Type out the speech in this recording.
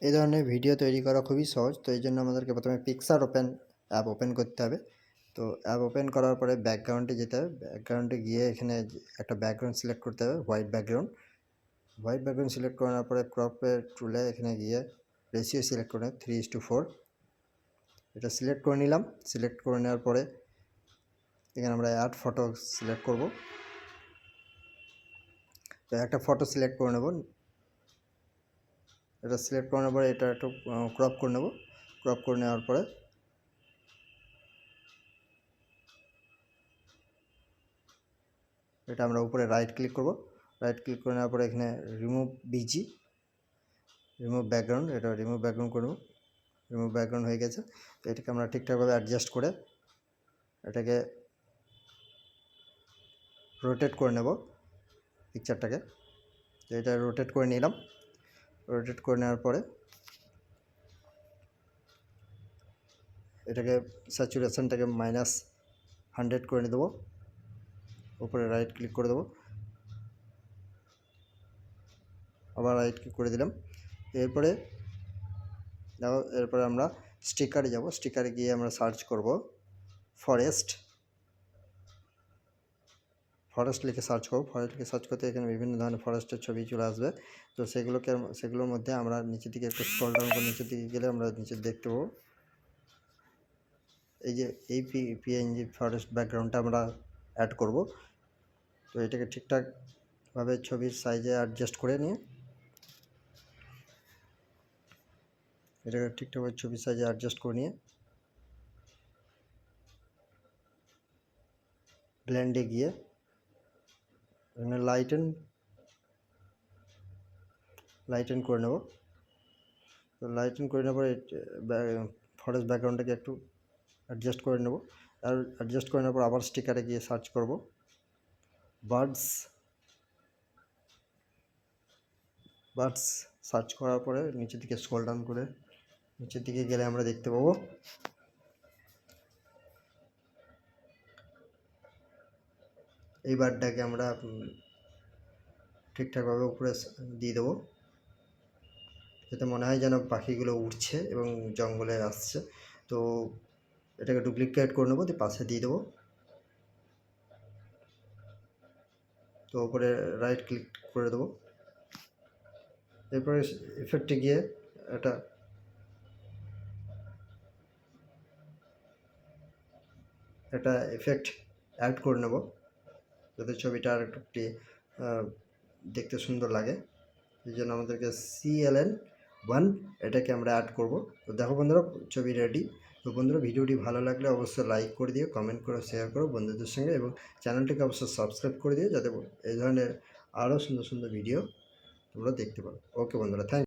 এই ধরনের ভিডিও তৈরি করা খুবই সহজ। তো এই জন্য আমাদেরকে প্রথমে পিক্সার অ্যাপ ওপেন করতে হবে। তো অ্যাপ ওপেন করার পরে ব্যাকগ্রাউন্ডে যেতে হবে। ব্যাকগ্রাউন্ডে গিয়ে এখানে একটা ব্যাকগ্রাউন্ড সিলেক্ট করতে হবে, white background. White background select করার পরে ক্রপের টুলে এখানে গিয়ে রেশিও সিলেক্ট করে 3:4 এটা সিলেক্ট করে নিলাম। সিলেক্ট করে নেওয়ার পরে এখানে আমরা অ্যাড ফটো সিলেক্ট করব। তো একটা ফটো সিলেক্ট করে নেব। এটা সিলেক্ট করার পরে এটা একটু ক্রপ করে নেব। ক্রপ করে নেওয়ার পরে এটা আমরা উপরে রাইট ক্লিক করব। রাইট ক্লিক করে নেওয়ার পরে এখানে রিমুভ বিজি, রিমুভ ব্যাকগ্রাউন্ড, এটা রিমুভ ব্যাকগ্রাউন্ড করব। রিমুভ ব্যাকগ্রাউন্ড হয়ে গেছে। তো এটাকে আমরা ঠিকঠাকভাবে অ্যাডজাস্ট করে এটাকে রোটেট করে নেব পিকচারটাকে। তো এটা রোটেট করে নিলাম। রোটেট করে নেওয়ার পরে এটাকে স্যাচুরেশনটাকে -100 করে দেবো। উপরে রাইট ক্লিক করে দেবো, আবার রাইট ক্লিক করে দিলাম। এরপরে আমরা স্টিকারে যাব। স্টিকারে গিয়ে আমরা সার্চ করব ফরেস্ট লিখে সার্চ করব। ফরেস্ট লিখে সার্চ করতে এখানে বিভিন্ন ধরনের ফরেস্টের ছবি চলে আসবে। তো সেগুলোর মধ্যে আমরা নিচের দিকে একটু স্ক্রল ডাউন করে নিচের দিকে গেলে আমরা নিচে দেখতে পাবো এই যে এই পিএনজি ফরেস্ট ব্যাকগ্রাউন্ডটা আমরা অ্যাড করব। তো এটাকে ঠিকঠাকভাবে ছবির সাইজে অ্যাডজাস্ট করে নিয়ে এটাকে ঠিকঠাকভাবে ছবির সাইজে অ্যাডজাস্ট করে নিয়ে ব্লেন্ডে গিয়ে এখানে লাইটেন করে নেব। তো লাইটেন করে নেওয়ার পরে ফরেস্ট ব্যাকগ্রাউন্ডটাকে একটু অ্যাডজাস্ট করে নেব। আর অ্যাডজাস্ট করে নেওয়ার পর আবার স্টিকারে গিয়ে সার্চ করব বার্ডস সার্চ করার পরে নিচের দিকে স্ক্রল ডাউন করে নিচের দিকে গেলে আমরা দেখতে পাবো এই বার্ডটাকে আমরা ঠিকঠাকভাবে উপরে দিয়ে দেবো, যাতে মনে হয় যেন পাখিগুলো উড়ছে এবং জঙ্গলে আসছে। তো এটাকে ডুপ্লিকেট করে নেবো, দিয়ে পাশে দিয়ে দেবো। তো উপরে রাইট ক্লিক করে দেবো। এরপরে ইফেক্টে গিয়ে একটা এফেক্ট অ্যাড করে নেব, যাতে ছবিটা আর একটু দেখতে সুন্দর লাগে। এই জন্য আমাদেরকে CLN1 এটাকে আমরা অ্যাড করব। তো দেখো বন্ধুরা, ছবি রেডি। তো বন্ধুরা, ভিডিওটি ভালো লাগলে অবশ্যই লাইক করে দিও, কমেন্ট করো, শেয়ার করো বন্ধুদের সঙ্গে, এবং চ্যানেলটিকে অবশ্যই সাবস্ক্রাইব করে দিও, যাতে এই ধরনের আরও সুন্দর সুন্দর ভিডিও তোমরা দেখতে পারো। ওকে বন্ধুরা, থ্যাংক